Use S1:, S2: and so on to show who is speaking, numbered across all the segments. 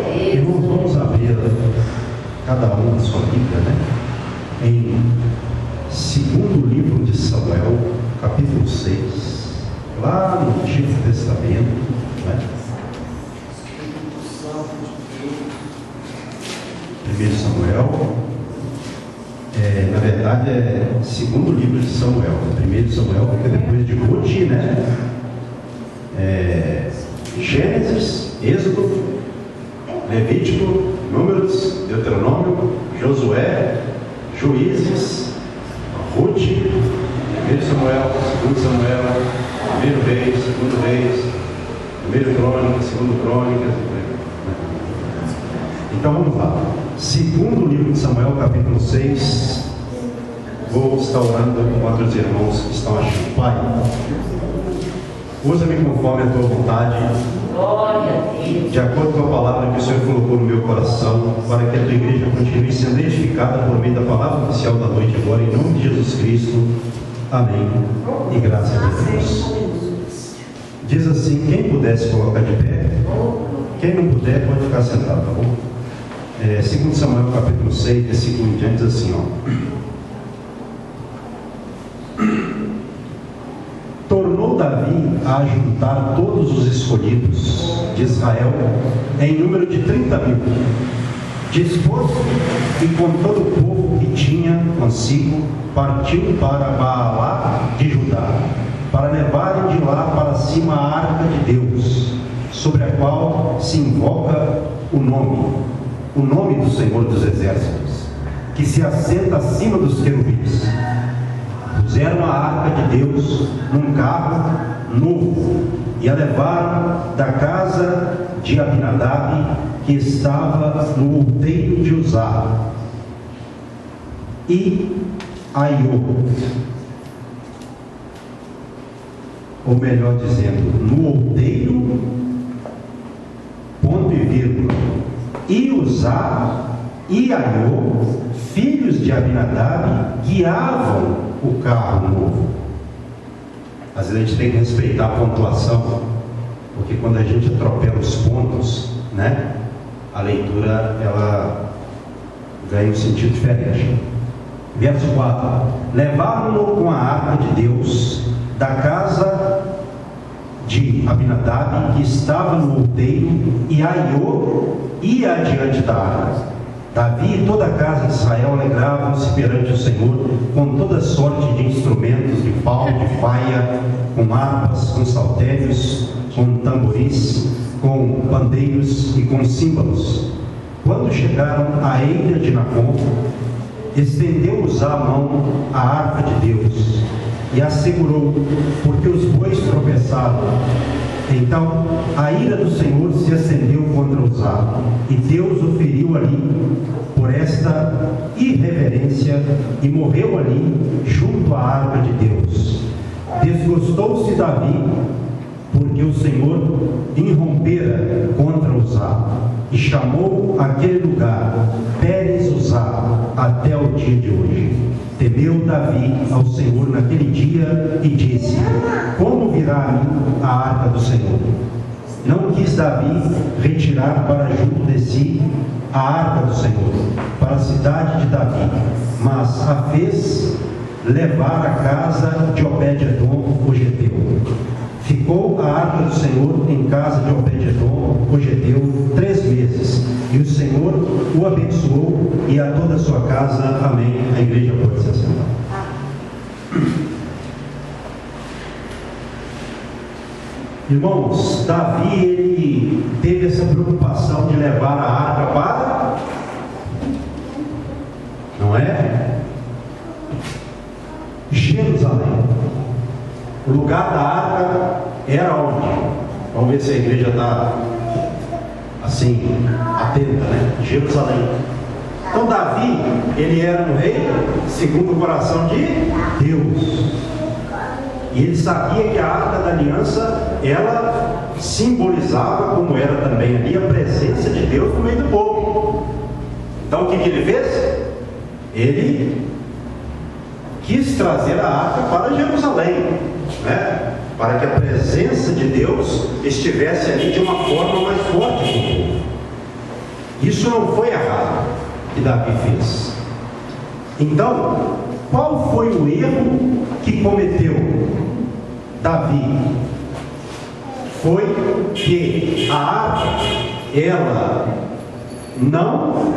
S1: Irmãos, vamos abrir cada um a sua Bíblia, né? Em segundo livro de Samuel, capítulo 6, lá no Antigo Testamento, né? Primeiro Samuel, na verdade é segundo livro de Samuel. Primeiro Samuel fica depois de Ruth, né? Gênesis, Êxodo, Levítico, Números, Deuteronômio, Josué, Juízes, Ruth, 1 Samuel, 2 Samuel, 1 Reis, 2 Reis, 1 Crônicas, 2 Crônicas. Então vamos lá. Segundo livro de Samuel, capítulo 6. Vou estar orando enquanto os irmãos que estão achando. Pai, usa-me conforme a tua vontade, de acordo com a palavra que o Senhor colocou no meu coração, para que a tua igreja continue sendo edificada por meio da palavra oficial da noite agora, em nome de Jesus Cristo. Amém. E graças a Deus. Diz assim: quem puder se colocar de pé, quem não puder pode ficar sentado, tá bom? Segundo Samuel capítulo 6, versículo em diante, diz assim, Tornou Davi a juntar todos os escolhidos de Israel em número de 30.000, disposto e com todo o povo que tinha consigo, partiu para Baalá de Judá, para levarem de lá para cima a arca de Deus, sobre a qual se invoca o nome do Senhor dos Exércitos, que se assenta acima dos querubins. Puseram a arca de Deus num carro novo e a levaram da casa de Abinadab, que estava no outeiro de Uzá, e Aiô, ou melhor dizendo, no outeiro, ponto e vírgula, e Uzá e Aiô, filhos de Abinadab, guiavam o carro novo. Às vezes a gente tem que respeitar a pontuação, porque quando a gente atropela os pontos, né, a leitura ela ganha um sentido diferente. Verso 4: levaram-no com a arca de Deus da casa de Abinadab, que estava no outeiro, e Aiô ia adiante da arca. Davi e toda a casa de Israel alegravam-se perante o Senhor com toda sorte de instrumentos de pau, de faia, com harpas, com saltérios, com tamboris, com pandeiros e com símbolos. Quando chegaram à eira de Nacon, estendeu Uzá a mão à arca de Deus e a segurou, porque os bois tropeçaram. Então a ira do Senhor se acendeu contra Uzá, e Deus o feriu ali por esta irreverência, e morreu ali junto à arca de Deus. Desgostou-se Davi, porque o Senhor irrompera contra Uzá, e chamou aquele lugar Pérez Uzá até o dia de hoje. Temeu Davi ao Senhor naquele dia e disse: como virá a mim a arca do Senhor? Não quis Davi retirar para junto de si a arca do Senhor, para a cidade de Davi, mas a fez levar à casa de Obed-edom, o geteu. Ficou a arca do Senhor em casa de Obed-edom, o geteu, 3 meses, e o Senhor o abençoou e a toda a sua casa. Amém. A igreja pode se assentar. Irmãos, Davi, ele teve essa preocupação de levar a arca para, não é? Jerusalém. O lugar da arca era onde? Vamos ver se a igreja está assim, atenta, né? Jerusalém. Então Davi, ele era um rei segundo o coração de Deus. E ele sabia que a arca da aliança, ela simbolizava, como era também ali, a presença de Deus no meio do povo. Então o que ele fez? Ele quis trazer a arca para Jerusalém, né? Para que a presença de Deus estivesse ali de uma forma mais forte com o povo. Isso não foi errado que Davi fez. Então, qual foi o erro que cometeu Davi? Foi que a arca, ela não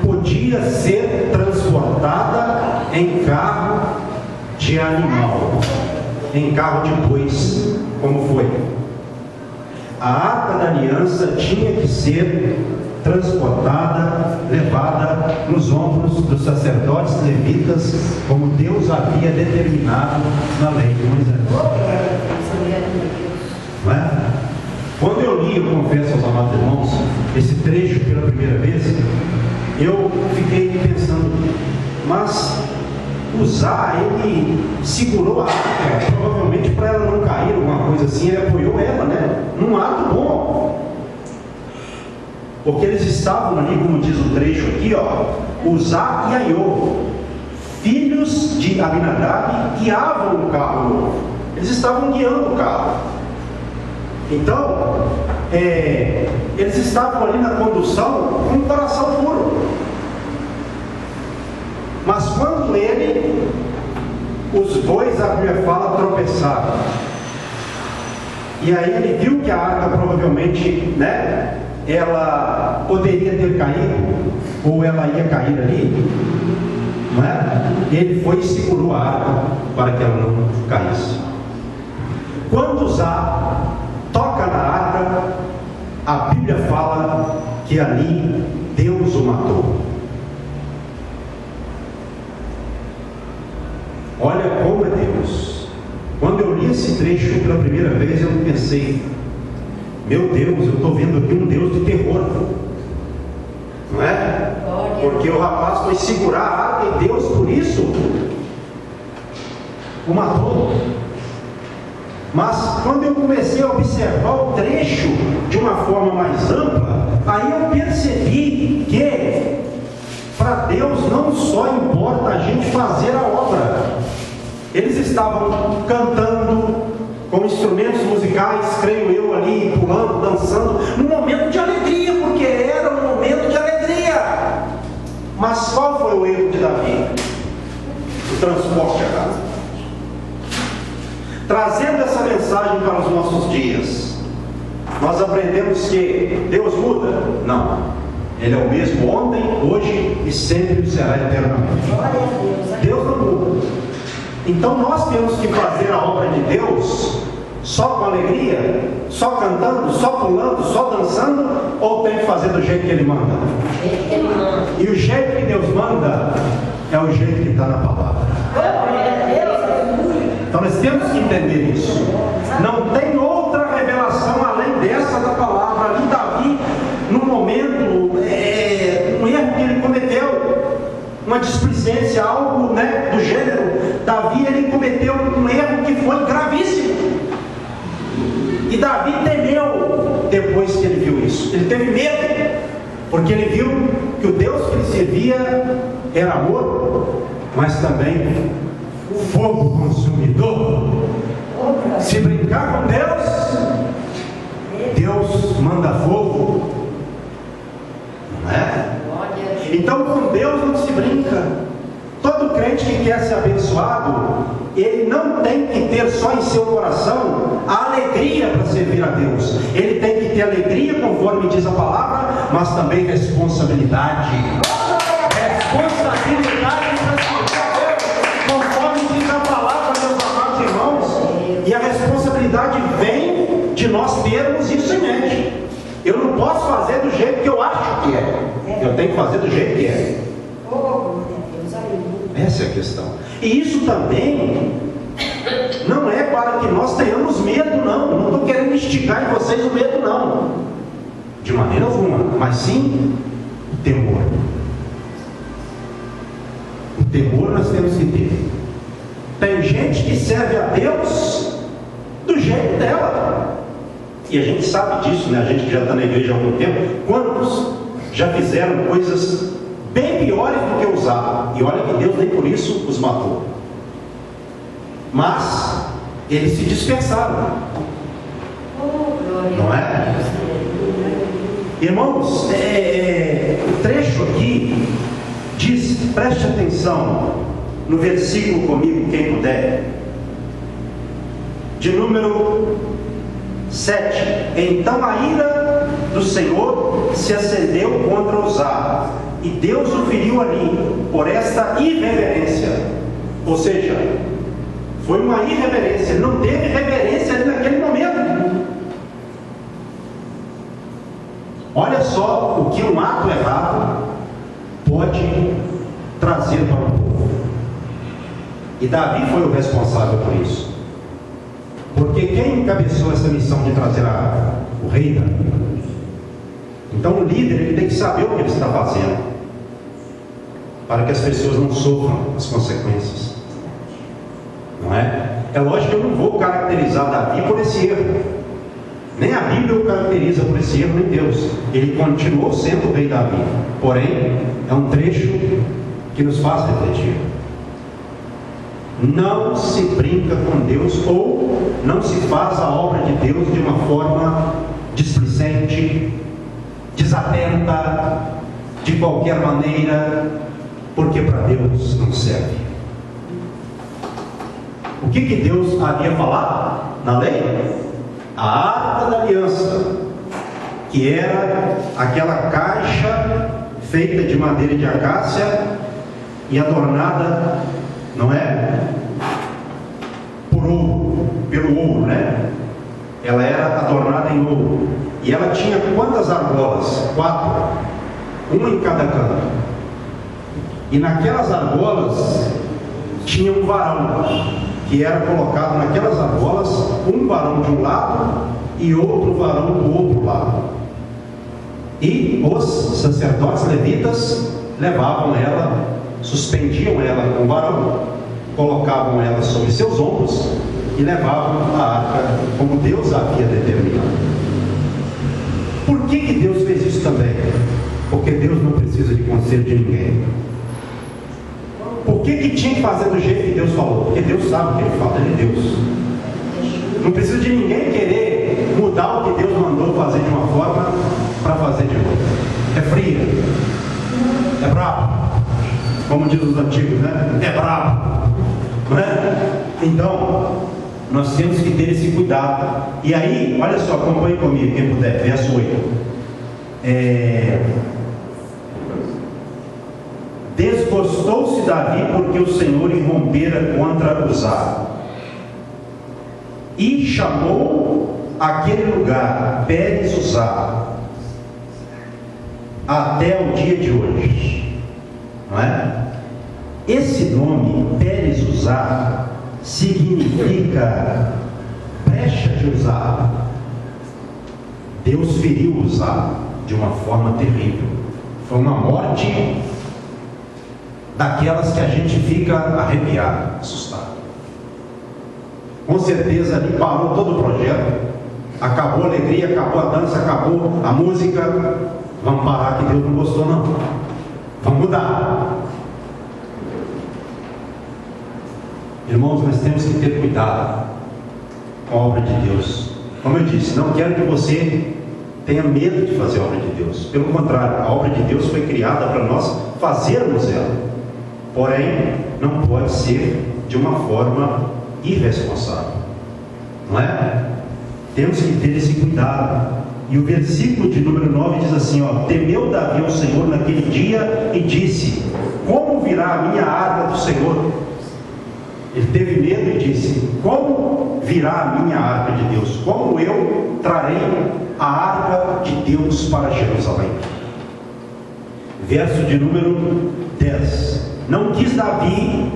S1: podia ser transportada em carro de animal, em carro de bois, como foi. A arca da aliança tinha que ser transportada, levada nos ombros dos sacerdotes levitas, como Deus havia determinado na lei de Moisés. Não é? Quando eu li, eu confesso aos amados irmãos, esse trecho pela primeira vez, eu fiquei pensando, mas Uzá, ele segurou a arca, provavelmente para ela não cair, alguma coisa assim, ele apoiou ela, né? Num ato bom. Porque eles estavam ali, como diz o trecho aqui, ó, Uzá e Aiô, filhos de Abinadab, guiavam o carro novo. Eles estavam guiando o carro. Então, eles estavam ali na condução com o coração puro. Mas quando os bois, a Bíblia fala, tropeçaram. E aí ele viu que a arca provavelmente, né, ela poderia ter caído, ou ela ia cair ali, não é? Ele foi e segurou a arca para que ela não caísse. Quando Uzá toca na arca, a Bíblia fala que ali Deus o matou. Olha como é Deus. Quando eu li esse trecho pela primeira vez, eu pensei, meu Deus, eu estou vendo aqui um Deus de terror, não é? Porque o rapaz foi segurar a arca e Deus, por isso, o matou. Mas quando eu comecei a observar o trecho de uma forma mais ampla, aí eu percebi que para Deus não só importa a gente fazer a obra. Eles estavam cantando com instrumentos musicais, creio eu, ali, pulando, dançando, num momento de alegria, porque era um momento de alegria. Mas qual foi o erro de Davi? O transporte errado. Trazendo essa mensagem para os nossos dias, nós aprendemos que Deus muda? Não. Ele é o mesmo ontem, hoje e sempre será eternamente. Deus não muda. Então nós temos que fazer a obra de Deus só com alegria, só cantando, só pulando, só dançando, ou tem que fazer do jeito que Ele manda? E o jeito que Deus manda é o jeito que está na palavra. Então nós temos que entender isso. Não tem outra revelação além dessa da palavra. Ali Davi, no momento, um erro que ele cometeu, uma displicência, algo, né, do gênero. Davi, ele cometeu um erro que foi gravíssimo. E Davi temeu depois que ele viu isso. Ele teve medo, porque ele viu que o Deus que ele servia era amor, mas também fogo consumidor. Se brincar com Deus, Deus manda fogo, não é? Então com Deus não se brinca. Todo crente que quer ser abençoado, ele não tem que ter só em seu coração a alegria para servir a Deus. Ele tem que ter alegria, conforme diz a palavra, mas também responsabilidade. Responsabilidade para servir a Deus, conforme diz a palavra, meus amados irmãos. E a responsabilidade vem de nós termos isso em mente. Eu não posso fazer do jeito que eu acho que é. Eu tenho que fazer do jeito que é. Essa é a questão. E isso também não é para que nós tenhamos medo, não. Não estou querendo instigar em vocês o medo, não. De maneira alguma. Mas sim o temor. O temor nós temos que ter. Tem gente que serve a Deus do jeito dela. E a gente sabe disso, né? A gente que já está na igreja há algum tempo. Quantos já fizeram coisas bem piores do que Uzá? E olha que Deus nem por isso os matou. Mas eles se dispersaram. Não é? Irmãos, o trecho aqui diz, preste atenção no versículo comigo, quem puder, de número 7. Então a ira do Senhor se acendeu contra Uzá, e Deus o feriu ali por esta irreverência. Ou seja, foi uma irreverência, ele não teve reverência ali naquele momento. Olha só o que um ato errado pode trazer para o povo. E Davi foi o responsável por isso. Porque quem encabeçou essa missão de trazer o rei Davi? Então o líder, ele tem que saber o que ele está fazendo, para que as pessoas não sofram as consequências. Não é? É lógico que eu não vou caracterizar Davi por esse erro. Nem a Bíblia o caracteriza por esse erro, nem Deus. Ele continuou sendo o rei Davi. Porém, é um trecho que nos faz refletir. Não se brinca com Deus, ou não se faz a obra de Deus de uma forma displicente, desatenta, de qualquer maneira, porque para Deus não serve. O que Deus havia falado na lei? A arca da aliança, que era aquela caixa feita de madeira de acácia e adornada, não é? Pelo ouro, né? Ela era adornada em ouro. E ela tinha quantas argolas? 4. Uma em cada canto. E naquelas argolas tinha um varão, que era colocado naquelas argolas, um varão de um lado e outro varão do outro lado. E os sacerdotes levitas levavam ela, suspendiam ela com o varão, colocavam ela sobre seus ombros e levavam a arca como Deus havia determinado. Por que Deus fez isso também? Porque Deus não precisa de conselho de ninguém. Por que tinha que fazer do jeito que Deus falou? Porque Deus sabe o que Ele fala, Ele é Deus. Não precisa de ninguém querer mudar o que Deus mandou fazer de uma forma para fazer de outra. É fria, é bravo, como diz os antigos, né? É bravo, não é? Então, nós temos que ter esse cuidado. E aí, olha só, acompanhe comigo, quem puder, verso 8. Desgostou-se Davi porque o Senhor irrompera contra Uzá, e chamou aquele lugar Pérez Uzá até o dia de hoje, não é? Esse nome Pérez Uzá significa brecha de Uzá. Deus feriu Uzá de uma forma terrível. Foi uma morte daquelas que a gente fica arrepiado, assustado. Com certeza ali parou todo o projeto, acabou a alegria, acabou a dança, acabou a música. Vamos parar, que Deus não gostou não, vamos mudar. Irmãos, nós temos que ter cuidado com a obra de Deus. Como eu disse, não quero que você tenha medo de fazer a obra de Deus. Pelo contrário, a obra de Deus foi criada para nós fazermos ela. Porém, não pode ser de uma forma irresponsável, não é? Temos que ter esse cuidado. E o versículo de número 9 diz assim, ó: temeu Davi ao Senhor naquele dia e disse: como virá a minha arca do Senhor? Ele teve medo e disse: como virá a minha arca de Deus? Como eu trarei a arca de Deus para Jerusalém? Verso de número 10. Não quis Davi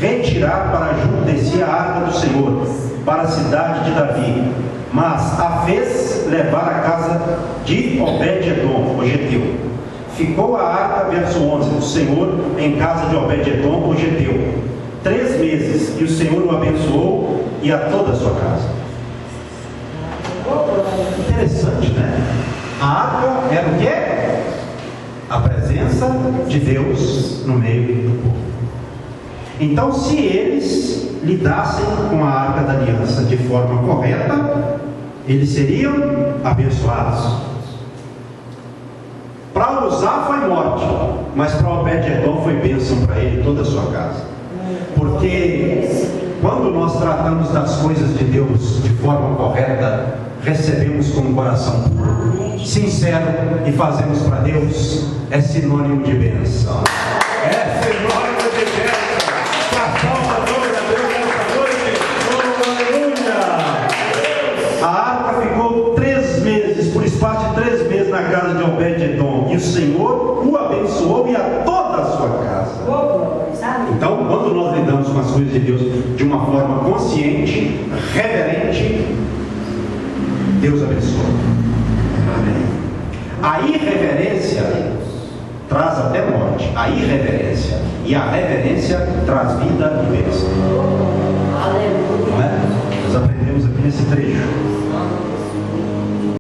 S1: retirar para junto de si a arca do Senhor, para a cidade de Davi, mas a fez levar à casa de Obed-edom, o geteu. Ficou a arca, verso 11, do Senhor em casa de Obed-edom, o geteu, 3 meses, e o Senhor o abençoou e a toda a sua casa. Interessante, né? A arca era o quê? A presença de Deus no meio do povo. Então, se eles lidassem com a arca da aliança de forma correta, eles seriam abençoados. Para Uzá foi morte, mas para Obed-Edom foi bênção para ele e toda a sua casa. Porque quando nós tratamos das coisas de Deus de forma correta, recebemos com um coração puro, sincero, e fazemos para Deus, é sinônimo de bênção. É sinônimo de bênção. A salvação de Deus nessa noite. Aleluia! A arca ficou 3 meses, por espaço de 3 meses, na casa de Obed-Edom, e o Senhor o abençoou e a toda a sua casa. Então, quando nós lidamos com as coisas de Deus de uma forma consciente, reverente, Deus abençoa. Amém. A irreverência traz até morte. A irreverência. E a reverência traz vida e bênção. Não é? Nós aprendemos aqui nesse trecho.